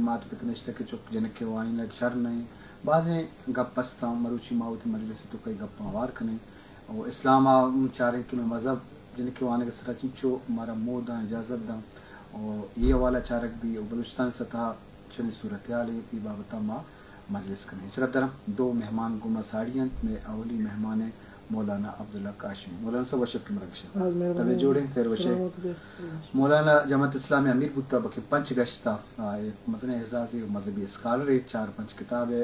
مات پتنشتہ کے چک جنک کے وائن لگ شر نہیں بعضیں گپ پستا مروچی ماوتی مجلس تو کئی گپ وار کنے اور اسلام چاریں کہ میں مذہب جنک کے وانے کے سرا چنچو ہمارا مود داں اجازت داں اور یہ والا چارک بھی بلوچستان سطح چلی صورتحال ہے بابتا ماں مجلس کرنے چرب درم دو مہمان گما ساڑیاں میں اولی مہمان مولانا عبداللہ کاشمی مولانا صاحب وشت کی مرکشہ تبے جوڑیں پھر وشے مولانا جماعت اسلامی امیر بودتا بکی پنچ گشتا مثلا اعزازی مذہبی اسکالر ہے 4-5 کتابیں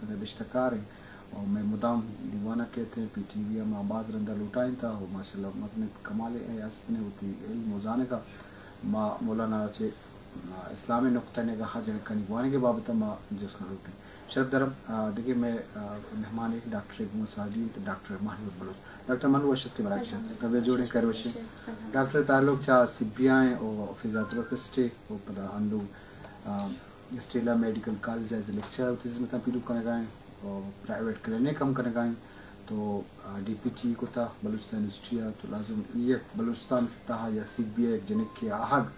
نبشتکار ہیں اور میں مدام دیوانہ کہتے ہیں پی ٹی وی میں آباز رندہ لوٹائیں تھا اور ماشاءاللہ مثلا کمال ایاسنے ہوتی علم وزانے کا ما مولانا چے اسلامی نقطہ نگاہ جنکنی بوانے کے بابتا ما جس کا روٹیں شرف درم دیکھیں میں مہمان ایک doctor Muhammad Saadi doctor Mahmood Baloch doctor Mahmood وشت کے مراکشہ طبع جوڑیں کر وشے ڈاکٹر تعلق چاہ سبیائیں اور فیزیوتراپسٹے اور پدا اندو اسٹریلا میڈیکل کالج ایز لیکچر ہوتی میں پیلو کرنے گائیں اور پرائیویٹ کلینک ہم کرنے گائیں تو ڈی پی ٹی کو تھا بلوچستان یونیورسٹی تو لازم یہ بلوچستان سطح یا سی بی ایک جنک کے آہگ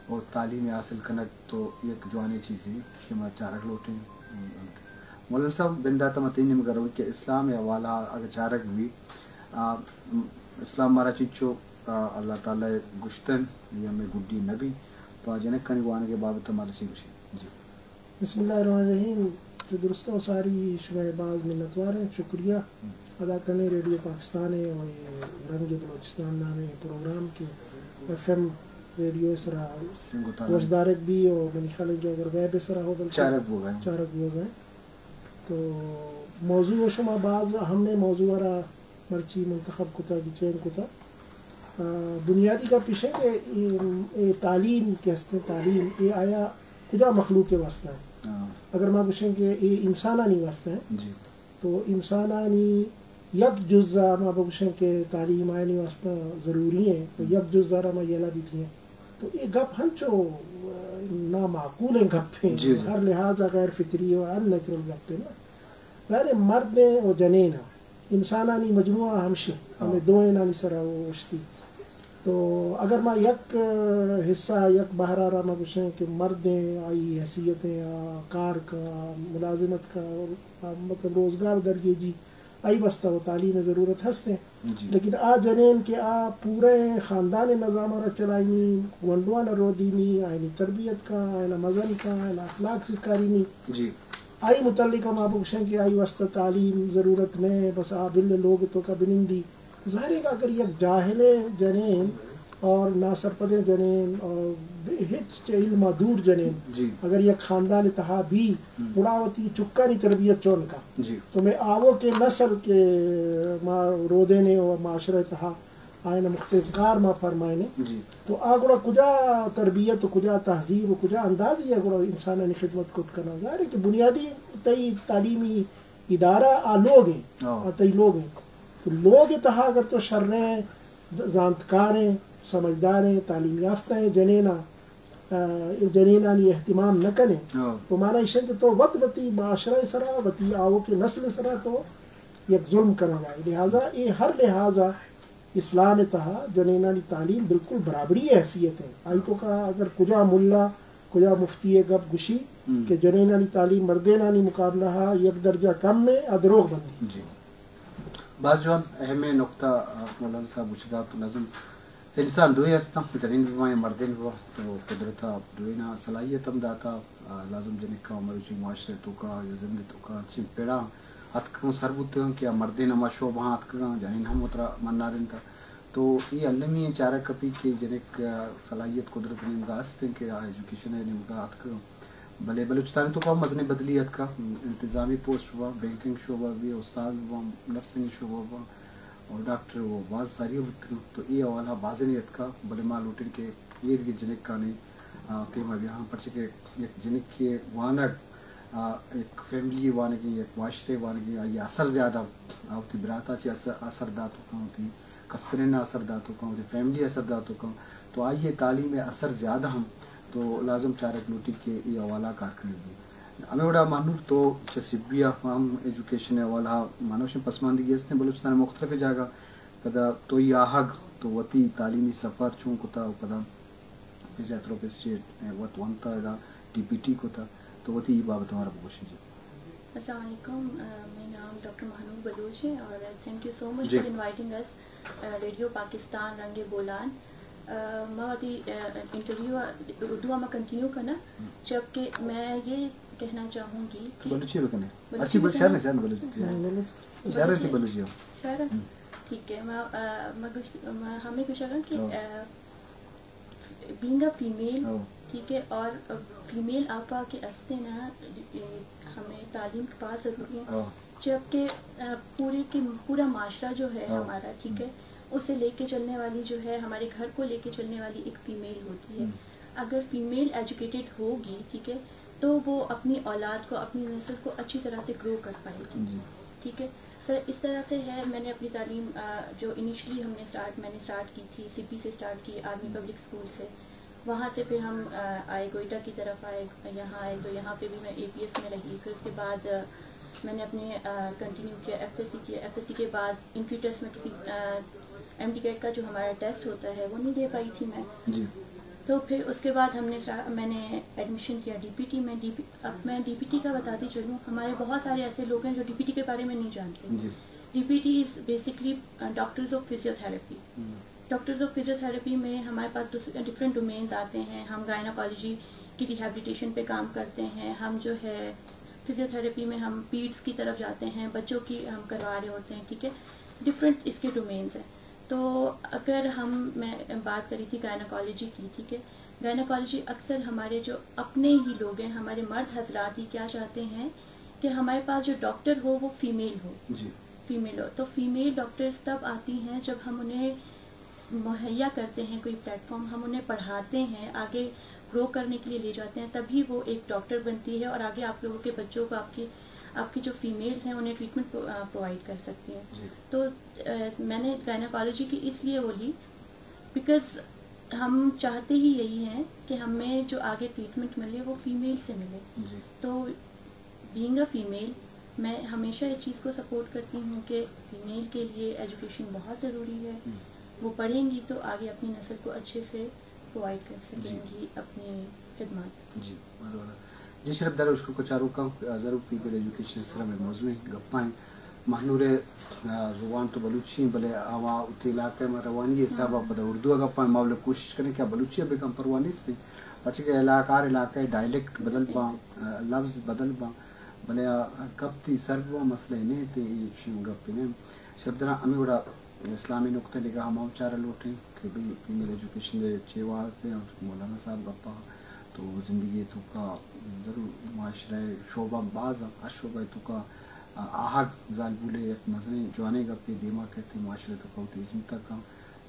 اور تعلیم حاصل کرنا تو ایک جوانی چیز ہی شما چارک لوٹیں مولانا صاحب بنداتا متین مگر کہ اسلام یا والا اگر چارک بھی اسلام مارا چیچو اللہ تعالی گشتن یا میں گڈی نبی تو جنک کنی وانے کے بابت ہمارا چیز جی بسم اللہ الرحمن الرحیم جو درست و ساری شما باز منتوار ہیں شکریہ ادا کرنے ریڈیو پاکستان ہے اور یہ رنگ بلوچستان نامے پروگرام کے ایف ایم ریڈیو سرا وشدارک بھی اور میری خیال ہے کہ اگر ویب سرا ہو چارک ہو گئے تو موضوع شما بعض ہم نے موضوع را مرچی منتخب کتا کی چین کتا بنیادی کا پیش ہے کہ تعلیم کہتے ہیں تعلیم یہ آیا کجا مخلوق کے واسطہ ہے اگر میں پوچھیں کہ یہ انسانانی واسطہ ہے تو انسانانی یک جزا میں پوچھیں کہ تعلیم آئینی واسطہ ضروری ہے تو یک جزا را میں یہ بھی کی ہے تو یہ گپ ہنچو نامعقول ہیں گپ ہیں ہر لحاظ غیر فطری اور ان نیچرل گپ ہیں غیر مرد و جنین انسانانی مجموعہ ہمشی ہمیں دو نانی سرا وشتی تو اگر میں یک حصہ یک بہرا را میں پوچھیں کہ مردیں آئی حیثیتیں کار کا ملازمت کا مطلب روزگار درجے جی آئی بستہ و تعلیم ضرورت ہستے لیکن آ جنین کہ آ پورے خاندان نظام را چلائنی ونڈوان رو دینی آئینی تربیت کا آئینہ مزن کا آئینہ اخلاق سکارینی آئی متعلقہ ما پوچھیں کہ آئی واسطہ تعلیم ضرورت نہیں بس آبل لوگ تو کا بنندی ظاہر ہے کہ اگر یک جاہل جنین اور ناسرپد جنین اور ہچ علم دور جنین اگر یک خاندان تہا بھی اڑاوتی چکا نہیں تربیت چون کا تو میں آوو کے نسل کے ما رودینے اور معاشرہ تہا آئینہ مختلف کار ما فرمائنے تو آگوڑا کجا تربیت و کجا تہذیب و کجا اندازی اگوڑا انسانانی خدمت کت کرنا ظاہر ہے کہ بنیادی تی تعلیمی ادارہ لوگ ہیں تی لوگ ہیں تو لوگ تہا اگر تو شریں زانتکار ہیں سمجھدار ہیں تعلیم یافتہ ہیں جنینانی اہتمام نہ کریں تو مانا اشن تو وقت بتی معاشرہ سرا بتی آو کے نسل سرا تو یک ظلم کرنا ہے لہٰذا یہ ہر لہٰذا اسلام تہا جنینانی تعلیم بالکل برابری حیثیت ہے آئی تو کا اگر کجا ملا کجا مفتی گپ گشی کہ جنینانی تعلیم مردینانی مقابلہ یک درجہ کم میں ادروغ بندی بعض جو اہم نقطہ مولانا صاحب وشگا تو نظم انسان دوئی ہستا جنین بھی وہاں مردین بھی تو قدرتا دوئینا صلاحیت ہم داتا لازم جنک کا مروچی معاشرے تو کا یا زندگی تو کا چیم پیڑا اتکاں سربوت کہ مردین ہما شعب ہاں اتکاں جنین ہم اترا منارن کا تو یہ علمی چارہ کپی کے جنک صلاحیت قدرت نمگا ہستیں کہ ایجوکیشن نمگا اتکاں بھلے بلوچستان تو کم مزن بدلیت کا انتظامی پوسٹ ہوا بینکنگ شعبہ بھی استاد ہوا نرسنگ شعبہ ہوا اور ڈاکٹر وہ بعض ساری ہوتی تو یہ والا بازنیت کا بڑے مال اٹھن کے یہ جنک کا نہیں تیمہ بھی ہاں پرچہ کہ ایک جنک کے وانگ ایک فیملی وانگی ایک معاشرے وانگی یہ اثر زیادہ ہوتی براتا چی اثر داتوں کا ہوتی کسترین اثر داتوں کا ہوتی فیملی اثر داتوں کا تو آئیے تعلیم اثر زیادہ ہم تو لازم چارک لوٹی کے یہ حوالہ کارکنی بھی ہمیں بڑا مانور تو چسبیہ ہم ایجوکیشن حوالہ مانوشن پسماندگی اس نے بلوچستان مختلف جگہ پدا تو یہ آہگ تو وتی تعلیمی سفر چون کتا پدا فیزیوتراپسٹ وت ونتا دا DPT کو تھا. تو وہ تھی یہ بابت ہمارا کوشش. جی السلام علیکم, میرا نام ڈاکٹر مہنور بلوچ ہے اور thank you so much for inviting اس ریڈیو پاکستان رنگ بولان. میں انٹرویو اردو میں کنٹینیو کرنا, جبکہ میں یہ کہنا چاہوں گی کہ بلوچی بکنے اچھی شہر ہے, شہر بلوچی شہر کی بلوچی ہو شہر. ٹھیک ہے, میں ہمیں کچھ اگر کہ بینگ اے فیمیل, ٹھیک ہے, اور فیمیل آپا کے استے نا ہمیں تعلیم کے پاس ضروری ہے, جبکہ پورا معاشرہ جو ہے ہمارا, ٹھیک ہے, اسے لے کے چلنے والی جو ہے, ہمارے گھر کو لے کے چلنے والی ایک فیمیل ہوتی ہے. اگر فیمیل ایجوکیٹڈ ہوگی, ٹھیک ہے, تو وہ اپنی اولاد کو, اپنی نسل کو اچھی طرح سے گرو کر پائے گی. ٹھیک ہے سر, اس طرح سے ہے. میں نے اپنی تعلیم جو انیشلی میں نے اسٹارٹ کی تھی CP سے اسٹارٹ کی, آرمی پبلک اسکول سے. وہاں سے پھر ہم آئے کوئٹہ کی طرف آئے, یہاں آئے تو یہاں پہ بھی میں APS میں رہی. پھر اس کے بعد میں نے اپنے کنٹینیو کیا, FSC کیا. FSC کے بعد انٹری ٹیسٹ میں کسی MD CAT کا جو ہمارا ٹیسٹ ہوتا ہے وہ نہیں دے پائی تھی میں. تو پھر اس کے بعد میں نے ایڈمیشن کیا DPT میں. اب میں DPT کا بتاتی چلوں, ہمارے بہت سارے ایسے لوگ ہیں جو DPT کے بارے میں نہیں جانتے. DPT is basically doctors of physiotherapy. Doctors of physiotherapy میں ہمارے پاس ڈفرینٹ ڈومینز آتے ہیں. ہم گائناکالوجی کی ریہیبلیٹیشن پہ کام کرتے ہیں. ہم جو ہے فزیوتھراپی میں ہم پیڈس کی طرف جاتے ہیں, بچوں کی ہم کروا رہے ہوتے ہیں. ٹھیک ہے, ڈفرینٹ اس کے ڈومینز ہیں. تو اگر میں بات کری تھی گائناکالوجی کی, ٹھیک ہے, گائناکالوجی اکثر ہمارے جو اپنے ہی لوگ ہیں, ہمارے مرد حضرات ہی کیا چاہتے ہیں کہ ہمارے پاس جو ڈاکٹر ہو وہ فیمیل ہو. فیمیل ہو تو فیمیل ڈاکٹرز تب آتی ہیں جب ہم انہیں مہیا کرتے ہیں کوئی پلیٹ فارم, ہم انہیں پڑھاتے ہیں, آگے گرو کرنے کے لیے لے جاتے ہیں, تبھی وہ ایک ڈاکٹر بنتی ہے اور آگے آپ لوگوں کے بچوں کو, آپ کی جو فیمیلز ہیں انہیں ٹریٹمنٹ پرووائڈ کر سکتی ہیں. تو میں نے گائناکالوجی کی اس لیے وہ لی بیکاز ہم چاہتے ہی یہی ہیں کہ ہمیں جو آگے ٹریٹمنٹ ملے وہ فیمیل سے ملے. تو بینگ اے فیمیل میں ہمیشہ اس چیز کو سپورٹ کرتی ہوں کہ فیمیل کے لیے ایجوکیشن بہت ضروری ہے. وہ پڑھیں گی تو آگے اپنی نسل کو اچھے سے پرووائڈ کر سکیں گی اپنی خدمات. جی شرف دار اس کو کچارو کم ضرور فیمیل ایجوکیشن سر میں موضوع ہیں گپائیں محنور زبان تو بلوچی بلے آوا اتنے علاقے میں روانی ہے صاحب پتہ اردو گپائیں ماحول کوشش کریں کیا بلوچی ابھی کم پروانی سے بچے کے علاقہ ڈائلیکٹ بدل پاں لفظ بدل پاں بلے کب تھی سرو مسئلے نہیں تھے گپ نے شرف دار ہمیں بڑا اسلامی نقطۂ نگاہ ہم چارہ لوٹیں کہ بھئی فیمیل ایجوکیشن دے چیوار سے مولانا صاحب گپا تو زندگی تو کا ضرور معاشرہ شعبہ بعض ہر شعبہ تو کا آہد زال بولے ایک مزنے جوانے گپے دیما کہتے معاشرے تو کا عزم تک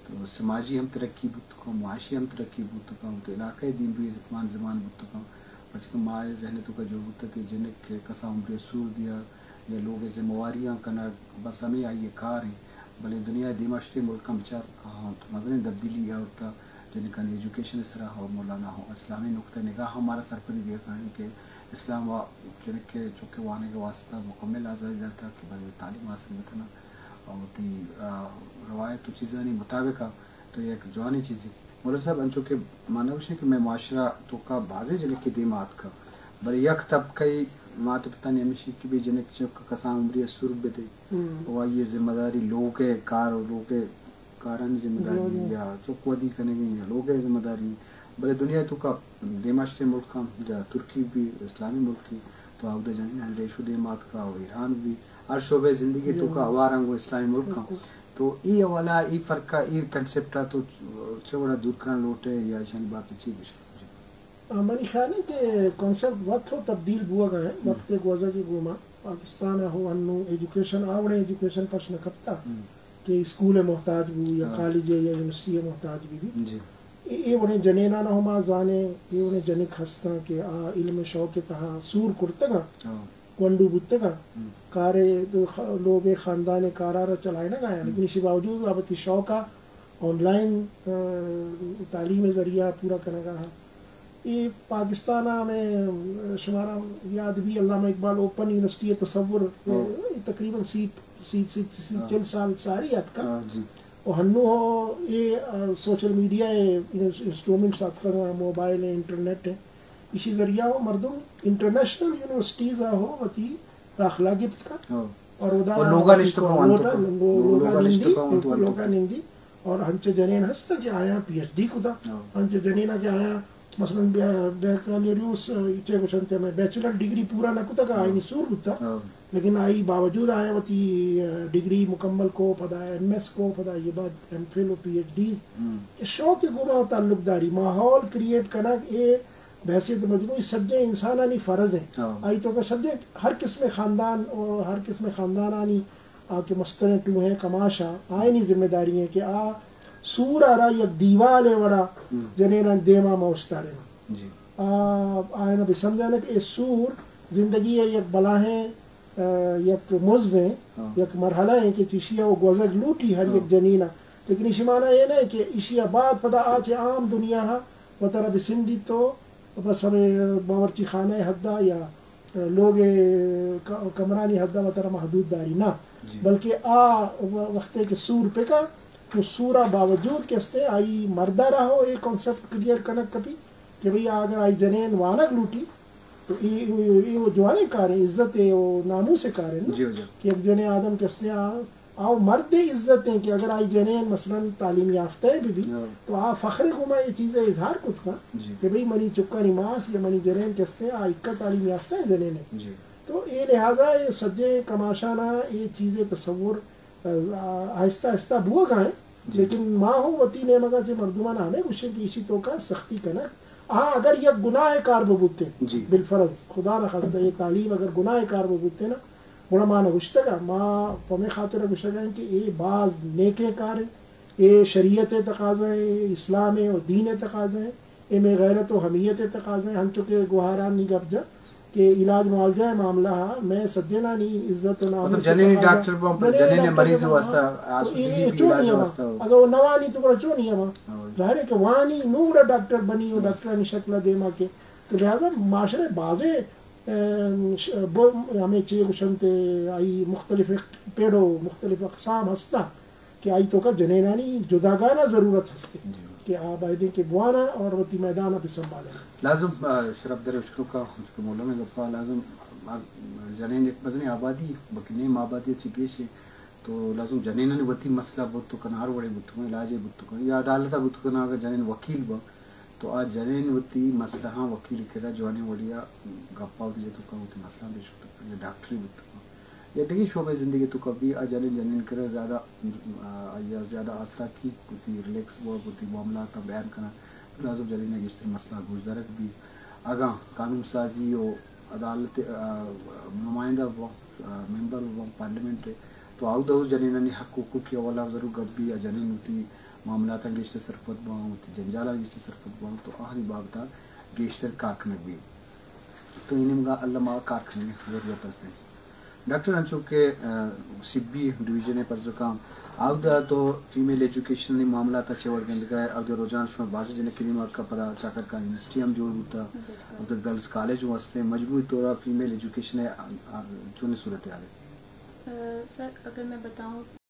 تو سماجی ہم ترقی بت کا معاشی ہم ترقی بت کا تو علاقۂ دین بھی زمان بت کا بچ کے مائع ذہن تو کا جو ہوتا کہ جن کے کسا عمر سور دیا یا لوگ ذمہ واریاں کنا بس ہمیں آئیے کار ہیں بلے دنیا دیماشتے ملک بچار ہاں تو مزنے تبدیلی ہوتا جن کا ایجوکیشن اس طرح ہو مولانا ہو اسلامی نقطۂ نگاہ ہمارا سرپری دیکھا ہے کہ اسلام جن کے چونکہ وانے کا واسطہ مکمل آزادی جاتا کہ بھائی تعلیم حاصل بتنا اور تی روایت و چیزیں نہیں مطابق تو یہ ایک جوانی چیز ہے مولانا صاحب ان چونکہ مانوش ہے کہ میں معاشرہ تو کا بازی جن کی دیمات کا بلے یک طبقی ماں تو پتہ نہیں ہمیشہ کی بھی جن کسان عمری سر بھی دے وہ یہ ذمہ داری لوگ کار لوگ کارن ذمہ داری یا چوک ودی کرنے گئی یا لوگ ذمہ داری بلے دنیا تو کا دیماشتے ملک کا جا ترکی بھی اسلامی ملک کی تو آؤدہ جانے ریشو دیمات کا اور ایران بھی ہر شعبے زندگی تو کا وارنگ اسلامی ملک کا تو ای والا ای فرق کا ای کنسپٹ تو چھوڑا دور کرنا لوٹے یا شان بات اچھی بھی میری خیال ہے کہ کانسیپٹ وقت ہو تبدیل ہوا گیا ہے وقت ایک وضع کی گوما پاکستان ہو انو ایجوکیشن آوڑے ایجوکیشن پرش نہ کرتا کہ اسکول محتاج بھی یا کالج یا یونیورسٹی محتاج بھی یہ انہیں جنینا نہ ہما زانے یہ انہیں جنک ہستا کہ علم شوق تہا سور کرتگا ونڈو بتگا کارے لوگ خاندان کارارہ چلائے نہ گایا لیکن اسی باوجود ابتی شوقہ آن لائن تعلیم ذریعہ پورا کرنے گا یہ پاکستان میں شمارا یاد بھی علامہ اقبال اوپن یونیورسٹی تصور تقریباً چل سال ساری یاد کا اور ہنو ہو یہ سوشل میڈیا انسٹرومنٹس آج کل موبائل ہے انٹرنیٹ ہے اسی ذریعہ وہ مردم انٹرنیشنل یونیورسٹیز ہو وتی داخلہ گفت کا اور لوگا نندی اور ہنچ جنین ہستا کہ آیا پی ایچ ڈی کتا ہنچ جنینا کہ آیا مثلا بیکالیریوس چے گوشنتے میں بیچلر ڈگری پورا نہ کتا کا آئینی سور کتا لیکن آئی باوجود آیا وتی ڈگری مکمل کو پدا ایم ایس کو پدا یہ بعد ایم فل و پی ایچ ڈیز یہ شوق گما تعلق داری ماحول کریٹ کرنا اے بحثیت مجموعی سجے انسانانی فرض ہیں آئی تو کہ سجے ہر قسم خاندان اور ہر قسم خاندانانی کے مستند ٹو ہیں کماشا آئینی ذمہ داری ہے کہ سور آرا یک دیوال ہے وڑا جنینا دیما موشتا رہنا آئینا بھی سمجھانا کہ سور زندگی ہے یک بلاہیں یک مز ہیں یک مرحلہ ہیں کہ چیشیا وہ گوزگ لوٹی ہر یک جنینا لیکن اسی معنی یہ نہیں کہ اسی بعد پدا آج عام دنیا و طرح بسندی تو بس ہمیں باورچی خانہ حدہ یا لوگ کمرانی حدہ و طرح محدود داری نہ بلکہ وقت کے سور پہ کا تو سورہ باوجود کے سے آئی مردہ رہو ایک کانسیپٹ کلیئر کنک کبھی کہ بھئی اگر آئی جنین وانک لوٹی تو یہ وہ جوانے کار ہیں عزت ہے وہ ناموں سے کار ہیں کہ ایک جنے آدم کے سے آؤ مرد عزت ہیں کہ اگر آئی جنین مثلا تعلیم یافتہ ہے بھی تو فخر گما یہ چیزیں اظہار کچھ کا کہ بھئی منی چکا نماز یا منی جنین کے سے آئی کا تعلیم یافتہ ہے جنین ہے تو یہ لہٰذا یہ سجے کماشانہ یہ چیزیں تصور آہستہ آہستہ بوا گائیں لیکن ماں ہو وتی نے مگا سے مردمان آنے گوشے کی اسی تو کا سختی کا نا اگر یہ گناہ کار ببوتے بالفرض خدا نہ خواستہ یہ تعلیم اگر گناہ کار ببوتے نا بڑا ماں نہ گوشتا گا ماں پمیں خاطر گوشتا گا کہ یہ بعض نیکے کار ہے یہ شریعت تقاضا ہے اسلام ہے اور دین تقاضا ہے یہ میں غیرت و حمیت تقاضا ہے ہم چکے گوہاران نہیں گپ جا کہ علاج معالجہ معاملہ ہے میں سجنا نہیں عزت و نام جنینی ڈاکٹر جنینی مریض واسطہ اگر وہ نوانی تو بڑا چوں نہیں ہے ظاہر ہے کہ وانی نور ڈاکٹر بنی ہو ڈاکٹر شکل دے ماں کے تو لہٰذا معاشرے بازے ہمیں چیئے گشنتے آئی مختلف پیڑو مختلف اقسام ہستا کہ آئی تو کا جنینانی جداگانہ ضرورت ہستے کہ آپ آئیدیں کہ بوانا اور وتی میدانہ پہ سنبھالا لازم شرف در اشکو کا مولا میں گفا لازم جنین ایک بزنی آبادی بکنیم آبادی اچھی گیش ہے تو لازم جنینانی وتی مسئلہ بودتو کن ہر وڑے بودتو کن علاجے بودتو کن یا عدالتہ بودتو کن آگا جنین وکیل با تو آج جنین وتی مسئلہ ہاں وکیل کرا جوانے وڑیا گپاو دیجے تو کن وتی مسئلہ بے شکتا کن یا ڈاکٹری بودتو کن یا دیکھی شعبہ زندگی تو کبھی جنین کرا زیادہ یا زیادہ آسرات تھی وتی ریلیکس ہوا وتی معاملات بیان کرنا لازم جنین گشتر مسئلہ گوشدارک بھی آگاں قانون سازی و عدالت نمائندہ و ممبر و پارلیمنٹ تو آؤ دو جنینانی حق حقوق کی اولا ضرور گب بھی جنین ہوتی معاملات گیشتر سرپت باؤں ہوتی جنجالہ گیشتر سرپت باؤں تو آخری بابتا گیشتر کارکنگ بھی تو انہیں مگا اللہ ماں کارکنگ ضرورت ہستے ڈاکٹر انچو کے سبی ڈویژن پر زکام آؤ دا تو فیمیل ایجوکیشن معاملات اچھے ورگ گئے اب روزان شما بازی جن کلیم کا پتا چاکر کا یونیورسٹی ہم جوڑ ہوتا اب گرلز کالج واسطے مجموعی طور فیمیل ایجوکیشن چونی صورت آ رہی سر اگر میں بتاؤں